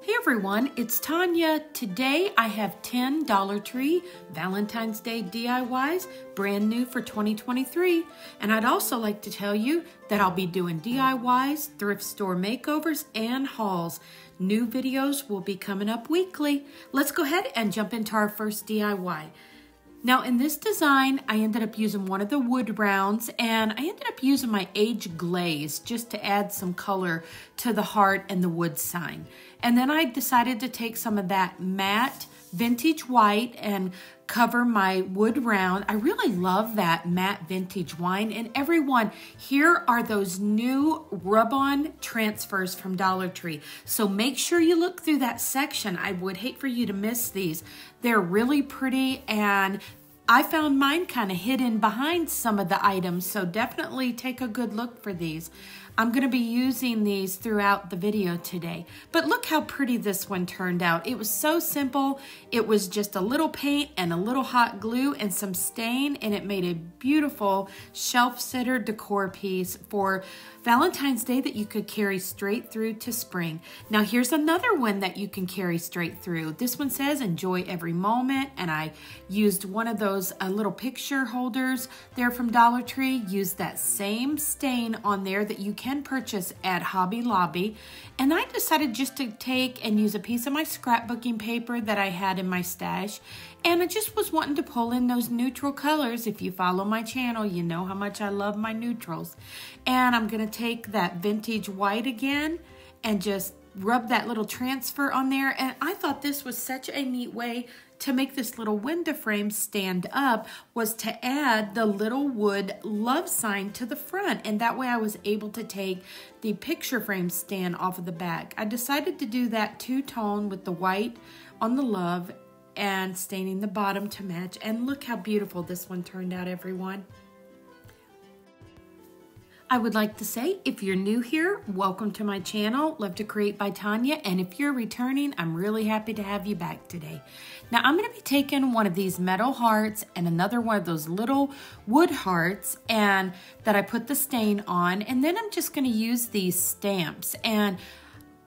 Hey everyone, it's Tonya. Today I have 10 Dollar Tree Valentine's Day DIYs, brand new for 2023. And I'd also like to tell you that I'll be doing DIYs, thrift store makeovers, and hauls. New videos will be coming up weekly. Let's go ahead and jump into our first DIY. Now in this design, I ended up using one of the wood rounds, and I ended up using my age glaze just to add some color to the heart and the wood sign. And then I decided to take some of that matte vintage white and cover my wood round. I really love that matte vintage wine. And everyone, here are those new rub-on transfers from Dollar Tree. So make sure you look through that section. I would hate for you to miss these. They're really pretty, and I found mine kind of hidden behind some of the items, so definitely take a good look for these. I'm going to be using these throughout the video today. But look how pretty this one turned out. It was so simple. It was just a little paint and a little hot glue and some stain, and it made a beautiful shelf sitter decor piece for Valentine's Day that you could carry straight through to spring. Now here's another one that you can carry straight through. This one says enjoy every moment, and I used one of those little picture holders there from Dollar Tree. Used that same stain on there that you can purchase at Hobby Lobby, and I decided just to take and use a piece of my scrapbooking paper that I had in my stash, and I just was wanting to pull in those neutral colors. If you follow my channel, you know how much I love my neutrals. And I'm gonna take that vintage white again and just rub that little transfer on there, and I thought this was such a neat way to make this little window frame stand up, was to add the little wood love sign to the front, and that way I was able to take the picture frame stand off of the back. I decided to do that two-tone with the white on the love and staining the bottom to match, and look how beautiful this one turned out, everyone. I would like to say, if you're new here, welcome to my channel, Love to Create by Tonya, and if you're returning, I'm really happy to have you back today. Now, I'm going to be taking one of these metal hearts and another one of those little wood hearts and that I put the stain on, and then I'm just going to use these stamps. And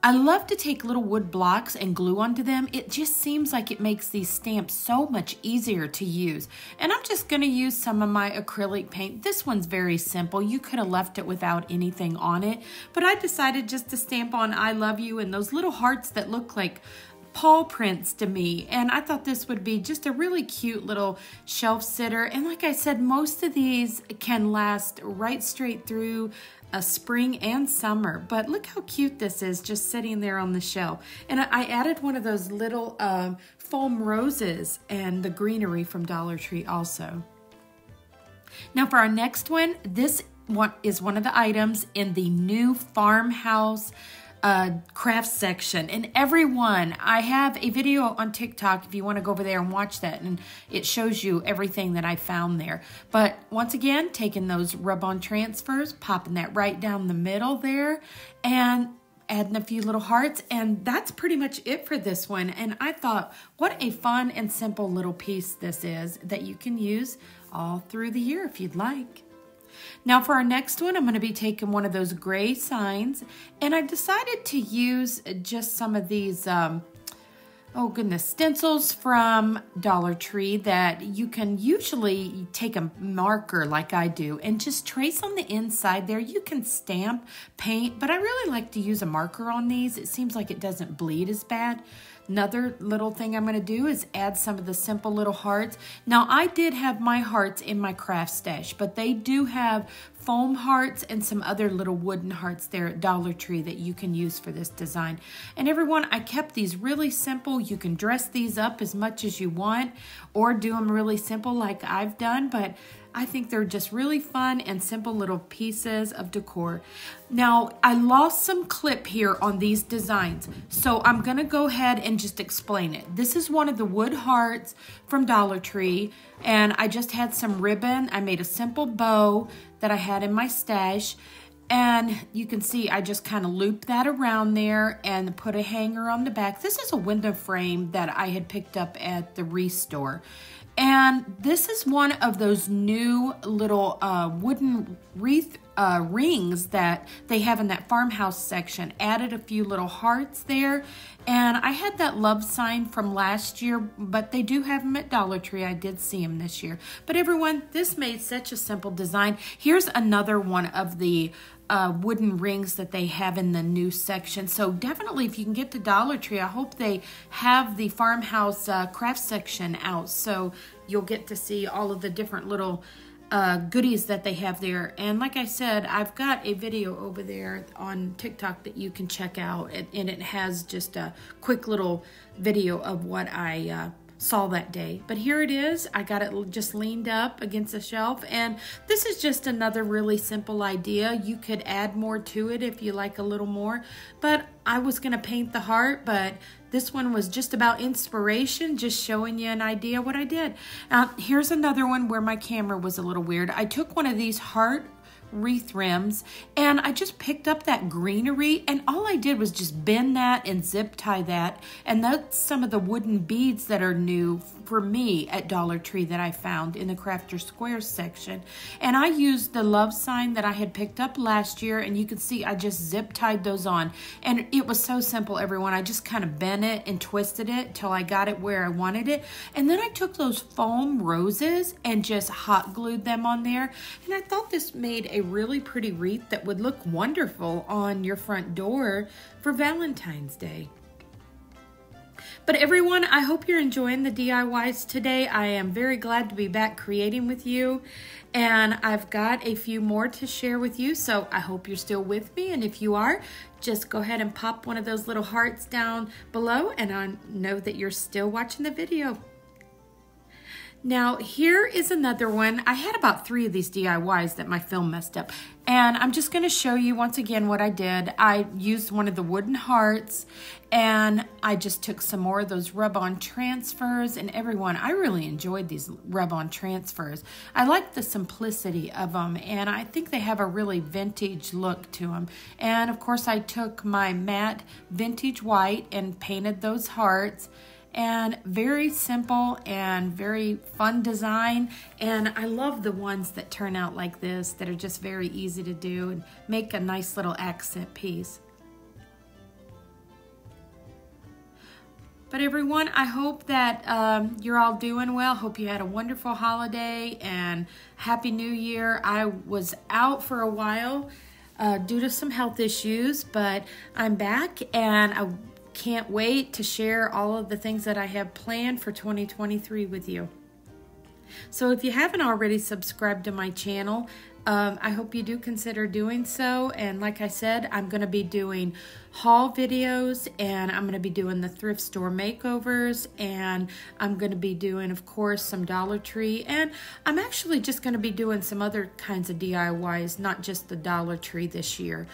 I love to take little wood blocks and glue onto them. It just seems like it makes these stamps so much easier to use. And I'm just going to use some of my acrylic paint. This one's very simple. You could have left it without anything on it, but I decided just to stamp on I love you and those little hearts that look like paw prints to me, and I thought this would be just a really cute little shelf sitter. And like I said, most of these can last right straight through a spring and summer, but look how cute this is just sitting there on the shelf. And I added one of those little foam roses and the greenery from Dollar Tree also. Now for our next one, this one is one of the items in the new farmhouse crafts section. And everyone, I have a video on TikTok if you want to go over there and watch that, and it shows you everything that I found there. But once again, taking those rub-on transfers, popping that right down the middle there, and adding a few little hearts, and that's pretty much it for this one. And I thought, what a fun and simple little piece this is that you can use all through the year if you'd like. Now for our next one, I'm going to be taking one of those gray signs, and I decided to use just some of these, stencils from Dollar Tree that you can usually take a marker like I do and just trace on the inside there. You can stamp, paint, but I really like to use a marker on these. It seems like it doesn't bleed as bad. Another little thing I'm going to do is add some of the simple little hearts. Now, I did have my hearts in my craft stash, but they do have foam hearts and some other little wooden hearts there at Dollar Tree that you can use for this design. And everyone, I kept these really simple. You can dress these up as much as you want or do them really simple like I've done, but I think they're just really fun and simple little pieces of decor. Now, I lost some clip here on these designs, so I'm going to go ahead and just explain it. This is one of the wood hearts from Dollar Tree, and I just had some ribbon. I made a simple bow that I had in my stash, and you can see I just kind of looped that around there and put a hanger on the back. This is a window frame that I had picked up at the Restore. And this is one of those new little wooden wreath rings that they have in that farmhouse section. Added a few little hearts there. And I had that love sign from last year, but they do have them at Dollar Tree. I did see them this year. But everyone, this made such a simple design. Here's another one of the wooden rings that they have in the new section. So definitely, if you can get to Dollar Tree, I hope they have the farmhouse craft section out, so you'll get to see all of the different little goodies that they have there. And like I said, I've got a video over there on TikTok that you can check out, and it has just a quick little video of what I saw that day. But here it is. I got it just leaned up against the shelf, and this is just another really simple idea. You could add more to it if you like a little more, but I was going to paint the heart, but this one was just about inspiration, just showing you an idea what I did. Here's another one where my camera was a little weird. I took one of these heart wreath rims, and I just picked up that greenery, and all I did was just bend that and zip tie that, and that's some of the wooden beads that are new for me at Dollar Tree that I found in the Craft Your Squares section. And I used the love sign that I had picked up last year, and you can see I just zip tied those on, and it was so simple, everyone. I just kind of bent it and twisted it till I got it where I wanted it, and then I took those foam roses and just hot glued them on there, and I thought this made a really pretty wreath that would look wonderful on your front door for Valentine's Day. But everyone, I hope you're enjoying the DIYs today. I am very glad to be back creating with you, and I've got a few more to share with you, so I hope you're still with me, and if you are, just go ahead and pop one of those little hearts down below, and I know that you're still watching the video. Now, here is another one. I had about 3 of these DIYs that my film messed up. And I'm just going to show you once again what I did. I used one of the wooden hearts, and I just took some more of those rub-on transfers. And everyone, I really enjoyed these rub-on transfers. I like the simplicity of them, and I think they have a really vintage look to them. And of course, I took my matte vintage white and painted those hearts. And very simple and very fun design, and I love the ones that turn out like this that are just very easy to do and make a nice little accent piece. But everyone, I hope that you're all doing well. Hope you had a wonderful holiday and Happy New Year. I was out for a while due to some health issues, but I'm back, and I can't wait to share all of the things that I have planned for 2023 with you. So if you haven't already subscribed to my channel, I hope you do consider doing so. And like I said, I'm going to be doing haul videos, and I'm going to be doing the thrift store makeovers, and I'm going to be doing, of course, some Dollar Tree, and I'm actually just going to be doing some other kinds of DIYs, not just the Dollar Tree this year.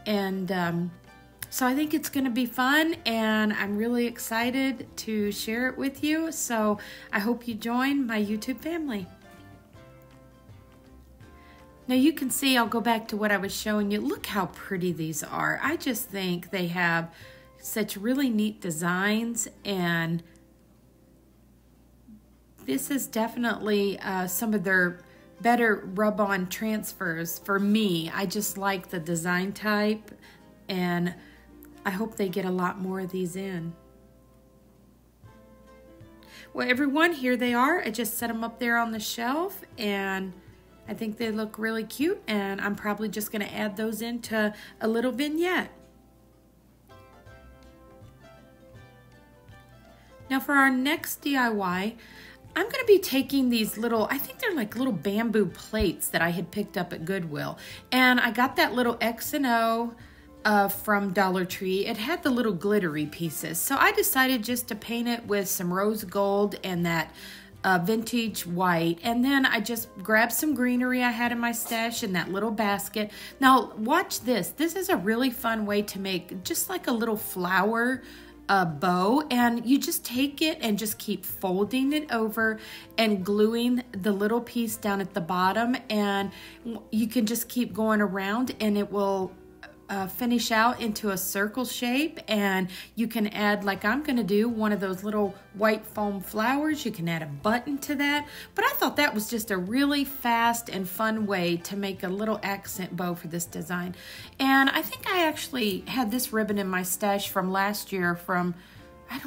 And so I think it's going to be fun, and I'm really excited to share it with you. So I hope you join my YouTube family. Now you can see, I'll go back to what I was showing you. Look how pretty these are. I just think they have such really neat designs, and this is definitely some of their better rub-on transfers for me. I just like the design type, and I hope they get a lot more of these in. Well, everyone, here they are. I just set them up there on the shelf, and I think they look really cute, and I'm probably just going to add those into a little vignette. Now for our next DIY, I'm going to be taking these little, I think they're like little bamboo plates that I had picked up at Goodwill, and I got that little X&O from Dollar Tree. It had the little glittery pieces, so I decided just to paint it with some rose gold and that vintage white, and then I just grabbed some greenery I had in my stash in that little basket. Now watch this. This is a really fun way to make just like a little flower bow, and you just take it and just keep folding it over and gluing the little piece down at the bottom, and you can just keep going around, and it will finish out into a circle shape, and you can add, like I'm going to do, one of those little white foam flowers. You can add a button to that, but I thought that was just a really fast and fun way to make a little accent bow for this design. And I think I actually had this ribbon in my stash from last year from,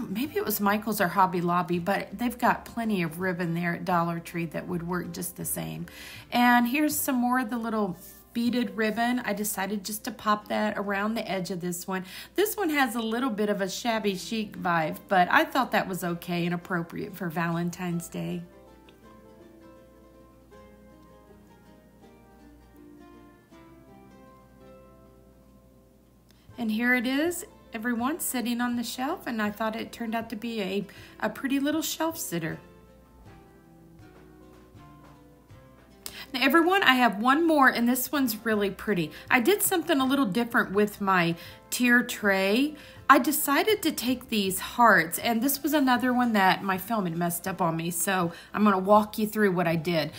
maybe it was Michael's or Hobby Lobby, but they've got plenty of ribbon there at Dollar Tree that would work just the same. And here's some more of the little beaded ribbon. I decided just to pop that around the edge of this one. This one has a little bit of a shabby chic vibe, but I thought that was okay and appropriate for Valentine's Day. And here it is, everyone, sitting on the shelf, and I thought it turned out to be a pretty little shelf sitter. Now everyone, I have one more, and this one's really pretty. I did something a little different with my tier tray. I decided to take these hearts, and this was another one that my film had messed up on me, so I'm gonna walk you through what I did.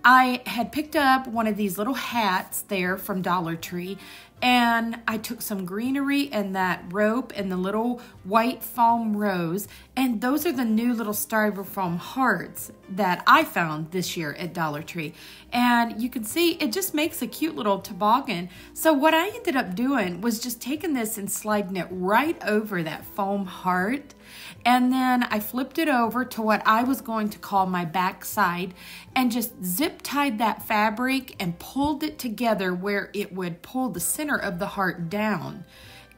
I had picked up one of these little hats there from Dollar Tree, and I took some greenery and that rope and the little white foam rose, and those are the new little styrofoam hearts that I found this year at Dollar Tree. And you can see it just makes a cute little toboggan. So what I ended up doing was just taking this and sliding it right over that foam heart, and then I flipped it over to what I was going to call my back side and just zip tied that fabric and pulled it together where it would pull the center of the heart down.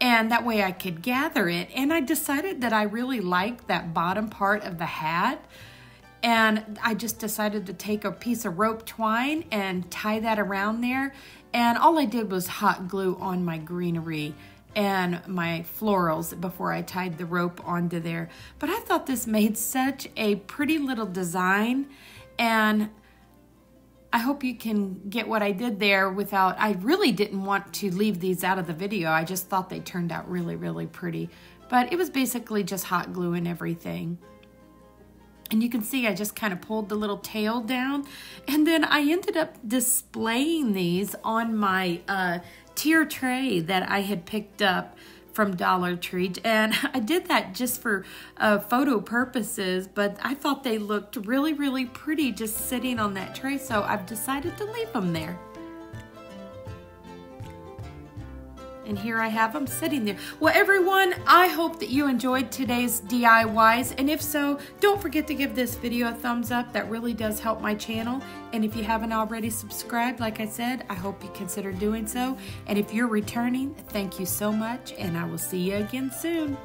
And that way I could gather it. And I decided that I really liked that bottom part of the hat. And I just decided to take a piece of rope twine and tie that around there. And all I did was hot glue on my greenery and my florals before I tied the rope onto there. But I thought this made such a pretty little design, and I hope you can get what I did there without, I really didn't want to leave these out of the video. I just thought they turned out really, really pretty. But it was basically just hot glue and everything. And you can see I just kind of pulled the little tail down, and then I ended up displaying these on my tier tray that I had picked up from Dollar Tree. And I did that just for photo purposes, but I thought they looked really, really pretty just sitting on that tray, so I've decided to leave them there. And here I have them sitting there. Well, everyone, I hope that you enjoyed today's DIYs. And if so, don't forget to give this video a thumbs up. That really does help my channel. And if you haven't already subscribed, like I said, I hope you consider doing so. And if you're returning, thank you so much. And I will see you again soon.